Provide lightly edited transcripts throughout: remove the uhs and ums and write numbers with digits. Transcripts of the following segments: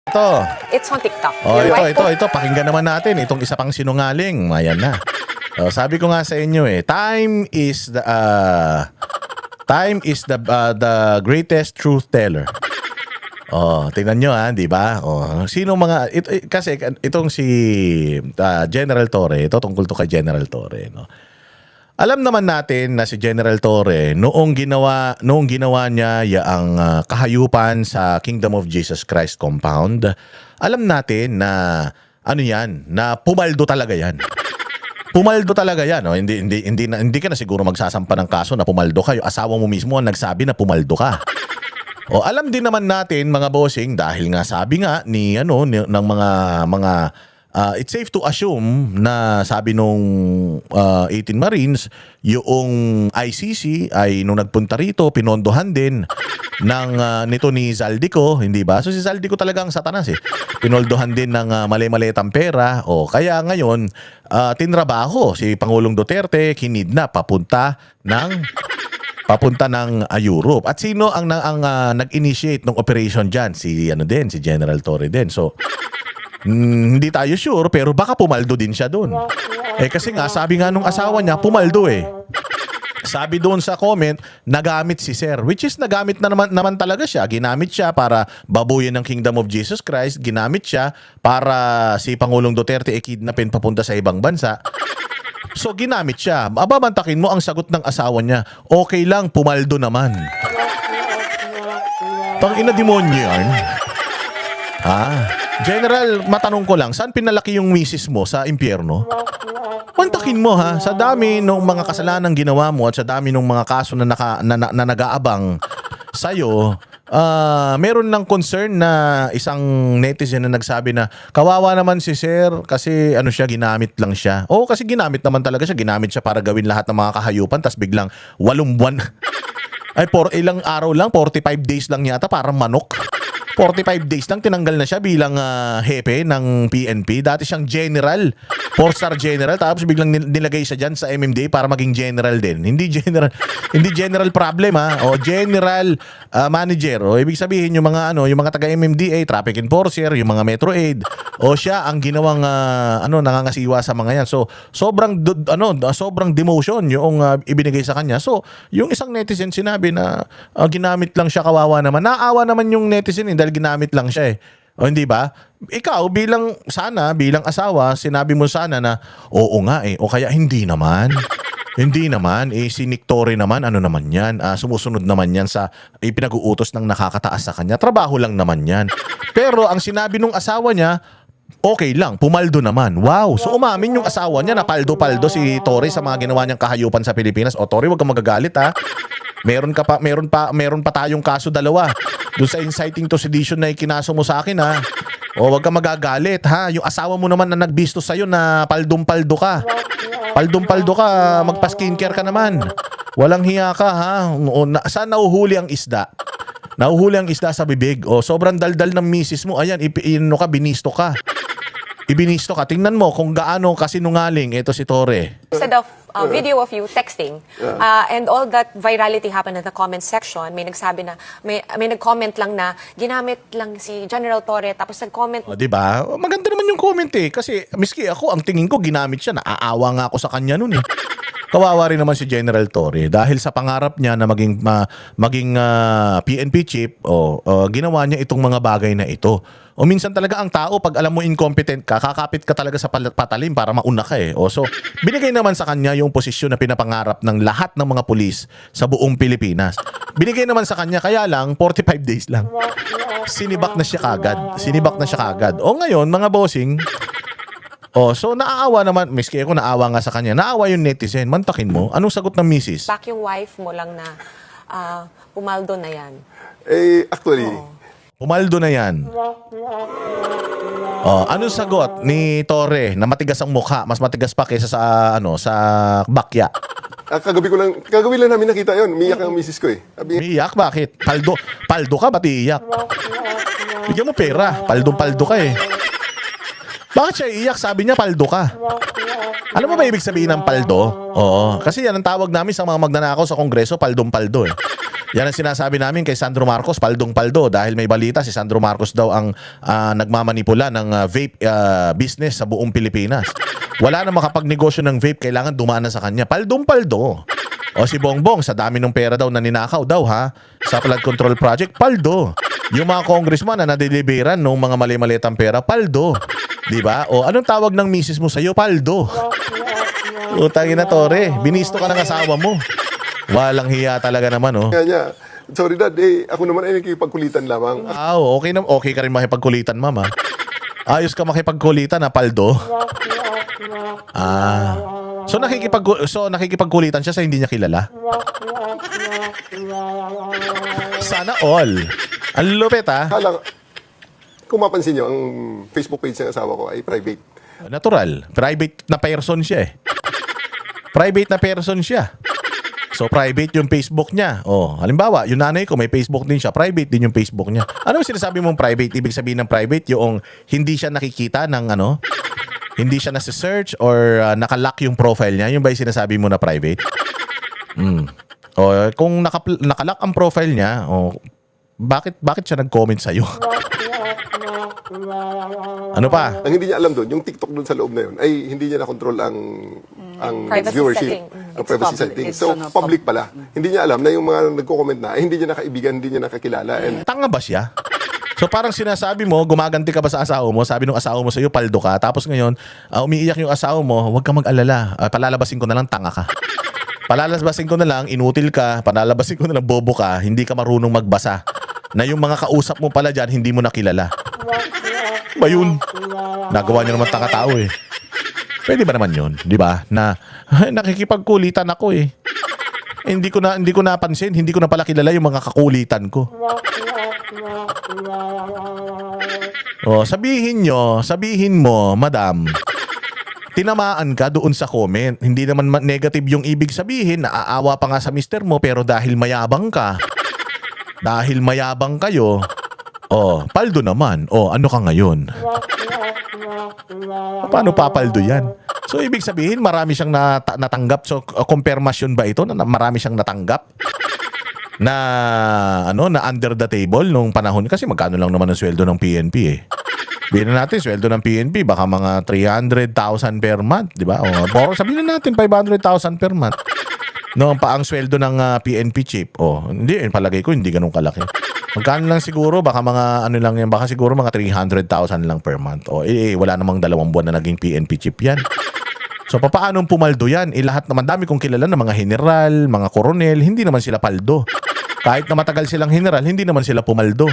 Ito. It's on TikTok. Oh, Your wife ito. Pakinggan naman natin itong isa pang sinungaling. Ayan na. Sabi ko nga sa inyo time is the greatest truth teller. Tingnan nyo di ba? Sino mga kasi itong si General Torre, ito tungkol to kay General Torre, no. Alam naman natin na si General Torre noong ginawa niya ang kahayupan sa Kingdom of Jesus Christ compound. Alam natin na na pumaldo talaga yan. Pumaldo talaga yan, no? Hindi ka na siguro magsasampa ng kaso na pumaldo ka. Yung asawa mo mismo ang nagsabi na pumaldo ka. Alam din naman natin mga bossing dahil nga sabi nga ng mga it's safe to assume na sabi nung 18 Marines, yung ICC ay nung nagpunta rito, pinondohan din ng nito ni Zaldico, hindi ba? So si Zaldico talaga ang satanas Pinoldohan din ng mali-malitang pera. Kaya ngayon, tinrabaho si Pangulong Duterte, kinidnap papunta ng Europe. At sino ang nag-initiate ng operation diyan? Si General Torre din. So hindi tayo sure pero baka pumaldo din siya doon. Kasi nga sabi nga nung asawa niya pumaldo Sabi doon sa comment, nagamit si Sir, which is nagamit na naman talaga siya. Ginamit siya para babuyin ng Kingdom of Jesus Christ. Ginamit siya para si Pangulong Duterte kidnapin papunta sa ibang bansa. So ginamit siya. Ababantakin mo ang sagot ng asawa niya. Okay lang, pumaldo naman. Tangina demonyo yan. General, matanong ko lang, saan pinalaki yung misis mo? Sa impyerno? Pantakin mo sa dami ng mga kasalanang ginawa mo at sa dami ng mga kaso na nag-aabang sa'yo, meron lang concern na isang netizen na nagsabi na kawawa naman si Sir kasi ginamit lang siya. Kasi ginamit naman talaga siya. Ginamit siya para gawin lahat ng mga kahayupan tas biglang 8 buwan. Ilang araw lang, 45 days lang yata, parang manok. 45 days lang, tinanggal na siya bilang hepe ng PNP. Dati siyang general, 4-star general, tapos biglang nilagay siya dyan sa MMDA para maging general din. Hindi general problem general manager. Ibig sabihin yung mga taga MMDA, traffic enforcer, yung mga Metro Aid. Siya ang ginawang nangangasiwa sa mga yan. So sobrang demotion yung ibinigay sa kanya. So yung isang netizen sinabi na ginamit lang siya, kawawa naman. Naawa naman yung netizen dahil ginamit lang siya hindi ba? Ikaw bilang asawa, sinabi mo sana na oo nga o kaya hindi naman. Hindi naman si Nick Torre naman naman yan, sumusunod naman yan sa ipinag-uutos ng nakakataas sa kanya. Trabaho lang naman yan. Pero ang sinabi nung asawa niya, okay lang, pumaldo naman. Wow, so umamin yung asawa niya na paldo-paldo si Torre sa mga ginawa niyang kahayupan sa Pilipinas. Torre, wag kang magagalit Meron pa tayong kaso dalawa. Doon sa inciting to sedition na ikinaso mo sa akin wag kang magagalit Yung asawa mo naman na nagbistos sa'yo na paldong-paldo ka. Paldong-paldo ka, magpa-skincare ka naman. Walang hiya ka saan nahuhuli ang isda? Nahuhuli ang isda sa bibig. Sobrang daldal ng misis mo. Ayan, binisto ka. Ibinisto ka. Tingnan mo kung gaano kasinungaling ito si Torre. Instead of video of you texting, and all that virality happened in the comment section, may nagsabi na, may nag-comment lang na ginamit lang si General Torre, tapos nag-comment. Diba? Maganda naman yung comment Kasi miski ako, ang tingin ko ginamit siya. Naaawa nga ako sa kanya nun Kawawa rin naman si General Torre dahil sa pangarap niya na maging PNP chief, ginawa niya itong mga bagay na ito. Minsan talaga ang tao, pag alam mo incompetent ka, kakapit ka talaga sa patalim para mauna ka So, binigay naman sa kanya yung posisyon na pinapangarap ng lahat ng mga pulis sa buong Pilipinas. Binigay naman sa kanya, kaya lang, 45 days lang. Sinibak na siya kagad. Ngayon, mga bossing, so naaawa naman, miski ako naawa nga sa kanya, naawa yung netizen, mantakin mo. Anong sagot ng misis? Back yung wife mo lang na pumaldo na yan. Actually, pumaldo na yan. Anong sagot ni Torre na matigas ang mukha, mas matigas pa kaysa sa bakya? kagabi lang namin nakita yon. Umiyak ang misis ko Umiyak? Bakit? Paldo ka? Ba't iiyak? Bigyan mo pera. Paldo ka Bakit siya iiyak? Sabi niya paldo ka. Alam mo ba ibig sabihin ng paldo? Kasi yan ang tawag namin sa mga magnanakaw sa kongreso, paldong-paldo Yan ang sinasabi namin kay Sandro Marcos, paldong-paldo, dahil may balita si Sandro Marcos daw ang nagmamanipula ng vape business sa buong Pilipinas. Wala na makapagnegosyo ng vape, kailangan dumaan na sa kanya. Paldong-paldo. O si Bongbong, sa dami ng pera daw na ninakaw daw ha, sa flood control project, paldo. Yung mga congressman na nadeliberan ng mga mali-malitang pera, paldo. Diba? O anong tawag ng misis mo sa'yo? Paldo. Utangin na, Tore. Binisto ka ng asawa mo. Walang hiya talaga naman, oh. Kaya niya, sorry dad, ako naman ay nakikipagkulitan lamang. Okay ka rin makipagkulitan, mama. Ayos ka makipagkulitan, na paldo. So nakikipagkulitan siya sa hindi niya kilala? Sana all. Ang lupit, ha? Kung mapansin niyo, ang Facebook page ng asawa ko ay private. Natural. Private na person siya, eh. Private na person siya. So, private yung Facebook niya. Halimbawa, yung nanay ko may Facebook din siya. Private din yung Facebook niya. Ano yung sinasabi mong private? Ibig sabihin ng private, yung hindi siya nakikita ng hindi siya nasa-search or nakalock yung profile niya. Yung ba yung sinasabi mo na private? Kung nakalock ang profile niya, bakit siya nag-comment sa'yo? Ano pa? Ang hindi niya alam doon, yung TikTok doon sa loob na yun, ay hindi niya na-control ang Privacy viewership. setting. Ang privacy It's setting. public. So, It's public pala. Hindi niya alam na yung mga nagko-comment na, hindi niya nakaibigan, hindi niya nakakilala. And Tanga ba siya? So parang sinasabi mo, gumaganti ka ba sa asawa mo? Sabi nung asawa mo sa'yo, paldo ka. Tapos ngayon, umiiyak yung asawa mo, huwag kang mag-alala. Palalabasin ko na lang, tanga ka. Palalabasin ko na lang, inutil ka. Palalabasin ko na lang, bobo ka. Hindi ka marunong magbasa. Na yung mga kausap mo pala dyan, hindi mo nakilala. Ba yun? Nagawa niyo naman tanga-tao, eh. Pwede ba naman yun? Di ba? Na nakikipagkulitan ako, eh. Hindi ko napansin, hindi ko na pala kilala yung mga kakulitan ko. Sabihin mo, madam, tinamaan ka doon sa comment. Hindi naman negative yung ibig sabihin, naaawa pa nga sa mister mo, pero dahil mayabang ka, dahil mayabang kayo, paldo naman. Ano ka ngayon? Paano papaldo yan? So, ibig sabihin, marami siyang natanggap. So, confirmation ba ito na marami siyang natanggap? Na under the table nung panahon? Kasi magkano lang naman ang sweldo ng PNP, eh. Bihin natin, sweldo ng PNP, baka mga 300,000 per month, di ba? Sabihin na natin, 500,000 per month. Ang sweldo ng PNP chief. Hindi, palagay ko, hindi ganun kalaki. Magkano lang siguro, baka mga lang yan, baka siguro mga 300,000 lang per month. Wala namang 2 buwan na naging PNP chief yan. So, papaanong pumaldo yan? Lahat naman, dami kong kilala na mga general, mga koronel, hindi naman sila paldo. Kahit na matagal silang general, hindi naman sila pumaldo.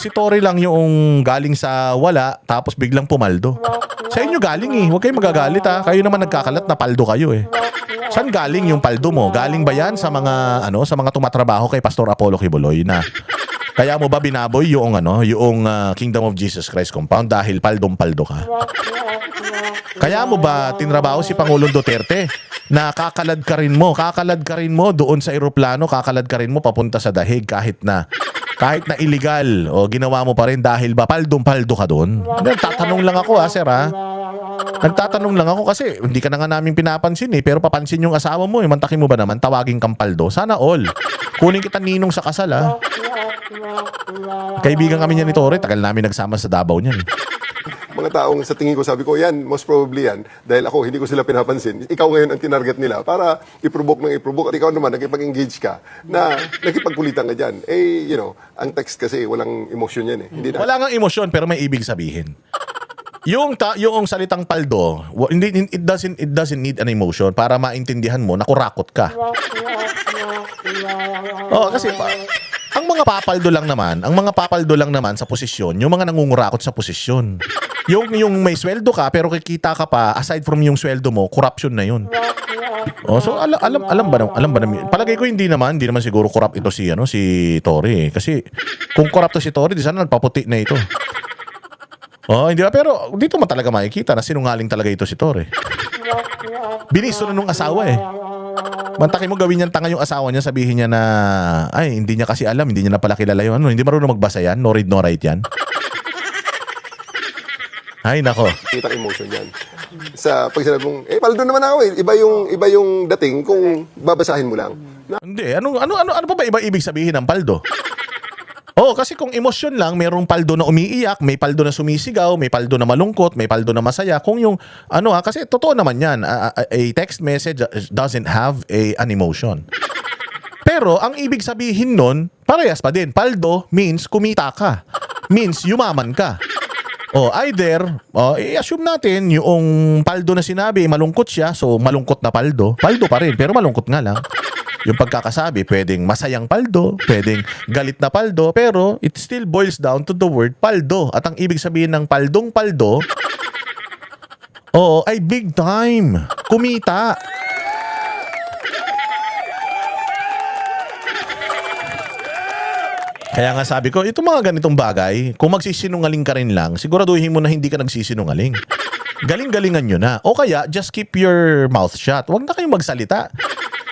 Si Tory lang yung galing sa wala, tapos biglang pumaldo. Sa inyo galing, eh. Huwag kayong magagalit, ha. Kayo naman nagkakalat na paldo kayo, eh. Saan galing yung paldo mo? Galing ba yan sa mga tumatrabaho kay Pastor Apollo Kibuloy na kaya mo ba binaboy yung Kingdom of Jesus Christ compound dahil paldong-paldo ka? Kaya mo ba tinrabaho si Pangulong Duterte na kakalad ka rin mo doon sa eroplano, kakalad ka rin mo papunta sa dahig kahit na illegal ginawa mo pa rin dahil ba paldong-paldo ka doon? Nagtatanong lang ako, sir, ha? Nagtatanong lang ako kasi hindi ka na nga namin pinapansin, eh. Pero papansin yung asawa mo, eh. Mantakin mo ba naman? Tawagin kang paldo? Sana all. Kunin kita ninong sa kasal, ha? Kaibigan kami niya ni Tore. Tagal namin nagsama sa Davao niyan. mga taong sa tingin ko, sabi ko, yan, most probably yan, dahil ako, hindi ko sila pinapansin. Ikaw ngayon ang tinarget nila para i-provoke at ikaw naman, nakipag-engage ka, na nakipagkulitan ka dyan. Ang text kasi, walang emosyon yan, eh. Hindi na. Wala nga emosyon, pero may ibig sabihin. Yung salitang paldo, it doesn't need an emotion para maintindihan mo na kurakot ka. Kasi ang mga papaldo lang naman sa posisyon, yung mga nangungurakot sa posisyon. Yung may sweldo ka pero kikita ka pa, aside from yung sweldo mo, corruption na yun. So alam ba na palagay ko hindi naman siguro corrupt ito si Tory, kasi kung corrupt to si Tory, di sana nagpaputi na ito. Hindi ba? Pero dito mo talaga makikita na sinungaling talaga ito si Tory. Binisto na nung asawa, eh. Mantakin mo gawin niyang tanga yung asawa niya, sabihin niya na hindi niya kasi alam, hindi niya na pala kilala yung hindi marunong magbasa yan, no read no write yan. Ay nako. Kita emotion yan. Sa pag sinabi mong, paldo naman ako, eh. Iba yung dating kung babasahin mo lang. Hindi. Ano pa ba iba ibig sabihin ng paldo? Oh, kasi kung emosyon lang, merong paldo na umiiyak, may paldo na sumisigaw, may paldo na malungkot, may paldo na masaya. Kung yung kasi totoo naman 'yan. A text message doesn't have an emotion. Pero ang ibig sabihin nun, parehas pa din. Paldo means kumita ka. Means yumaman ka. Either, i-assume natin yung paldo na sinabi, malungkot siya, so malungkot na paldo. Paldo pa rin, pero malungkot nga lang. Yung pagkakasabi, pwedeng masayang paldo, pwedeng galit na paldo, pero it still boils down to the word paldo. At ang ibig sabihin ng paldong paldo, ay big time. Kumita. Kaya nga sabi ko, itong mga ganitong bagay, kung magsisinungaling ka rin lang, siguraduhin mo na hindi ka nagsisinungaling. Galing-galingan nyo na. O kaya, just keep your mouth shut. Huwag na kayong magsalita.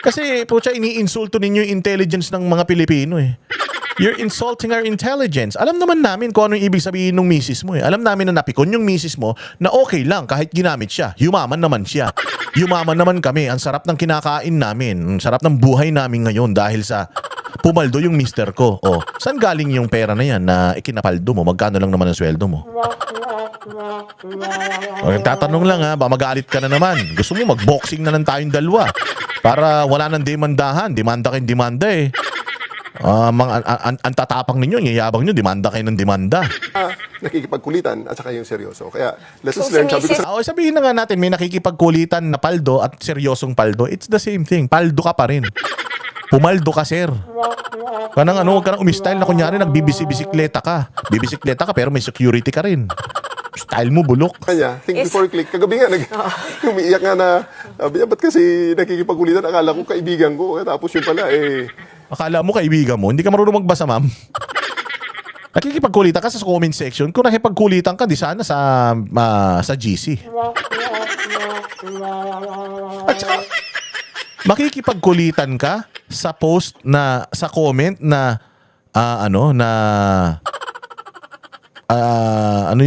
Kasi, pucha, iniinsulto ninyo yung intelligence ng mga Pilipino eh. You're insulting our intelligence. Alam naman namin kung ano yung ibig sabihin ng misis mo eh. Alam namin na napikon yung misis mo na okay lang kahit ginamit siya. Yumaman naman siya. Yumaman naman kami. Ang sarap ng kinakain namin. Ang sarap ng buhay namin ngayon dahil sa pumaldo yung mister ko. Saan galing yung pera na yan na ikinapaldo mo? Magkano lang naman ang sweldo mo? Tatanong lang ha, ba magalit ka na naman. Gusto mo mag-boxing na lang tayong dalawa para wala nang demandahan. Demanda kayong demanda eh. Ang tatapang ninyo, yayabang nyo, demanda kayo ng demanda. Nakikipagkulitan at saka yung seryoso. Kaya, lessons learned, sabi ko sa... Sabihin na nga natin, may nakikipagkulitan na paldo at seryosong paldo. It's the same thing. Paldo ka pa rin. Pumaldo ka, sir. Huwag ka nang umistyle na kunyari nagbibisikleta ka. Bibisikleta ka pero may security ka rin. Style mo bulok. Kanya, think before click. Kagabi nga, umiiyak nga na, sabi niya, ba't kasi nakikipagkulitan? Akala ko kaibigan ko. Tapos yun pala, Akala mo kaibigan mo, hindi ka marunong magbasa, ma'am. Nakikipagkulitan ka sa comment section. Kung nakipagkulitan ka, di sana sa GC. At saka, makikipagkulitan ka sa post na, sa comment na,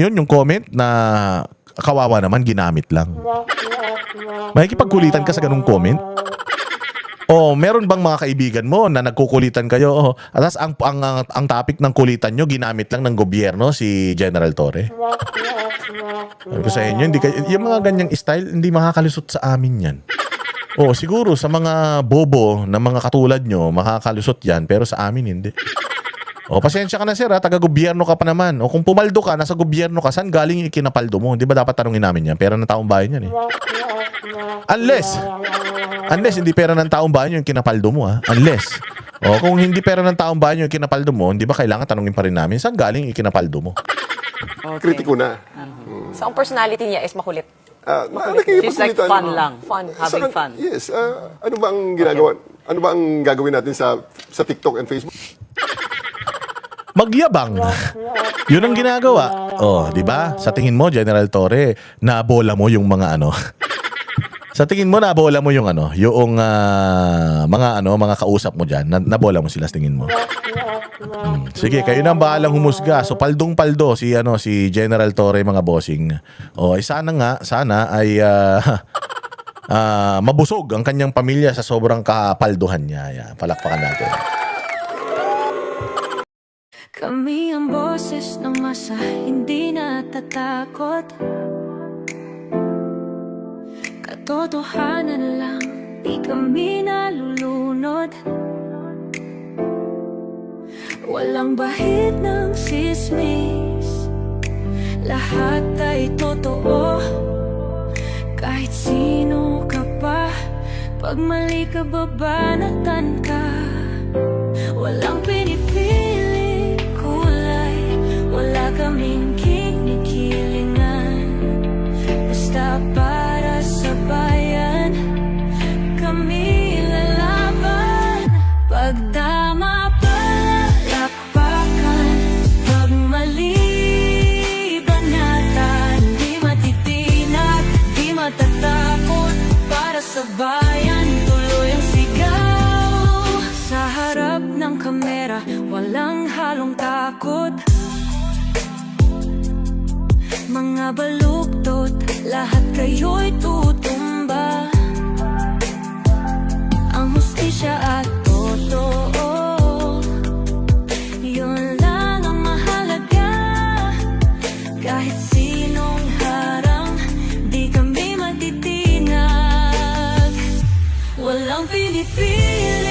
yung comment na kawawa naman, ginamit lang. Makikipagkulitan ka sa ganung comment? Meron bang mga kaibigan mo na nagkukulitan kayo? Atas ang topic ng kulitan nyo, ginamit lang ng gobyerno, si General Torre. Sabi ko sa inyo, yung mga ganyang style, hindi makakalusot sa amin yan. Siguro sa mga bobo na mga katulad nyo, makakalusot yan, pero sa amin hindi. Pasensya ka na sir, taga-gobyerno ka pa naman. Kung pumaldo ka, nasa gobyerno ka, saan galing yung ikinapaldo mo? Di ba dapat tanungin namin yan? Pera ng taong bayan yan eh. Unless hindi pera ng taong bayan yung kinapaldo mo ha. Unless. Kung hindi pera ng taong bayan yung kinapaldo mo, hindi ba kailangan tanungin pa rin namin saan galing yung kinapaldo mo? kritiko na. So, ang personality niya is makulit. She's like fun lang. Fun. Having fun. Yes. Ano ba ang ginagawa? Ano ba ang gagawin natin sa TikTok and Facebook? Magyabang. Yun ang ginagawa. Di ba? Sa tingin mo, General Torre, nabola mo yung mga Sa tingin mo, nabola mo yung yung mga kausap mo diyan. Nabola mo sila sa tingin mo. Sige, kayo na ang bahalang humusga. So paldong-paldo si General Torre, mga bossing. Sana ay mabusog ang kanyang pamilya sa sobrang kapalduhan niya. Yan, palakpakan natin. Kami ang boses ng masa, hindi natatakot. Katotohanan lang, di kami nalulunod. Walang bahid ng sismis, lahat ay totoo. Kahit sino ka pa, pag mali ka babanatan ka. Walang pinipili kulay, wala kaming kinikilingan. Basta para sa bayan, kami lalaban. Pagdama palakpakan, pag mali banatan. Di matitinag, di matatakot, para sa bayan tuloy ang sigaw. Sa harap ng kamera, walang halong takot. Mga baluktot, lahat kayo'y tutumba. Ang hustisya at Kahit sinong harang, di kami matitinag. Walang pinipili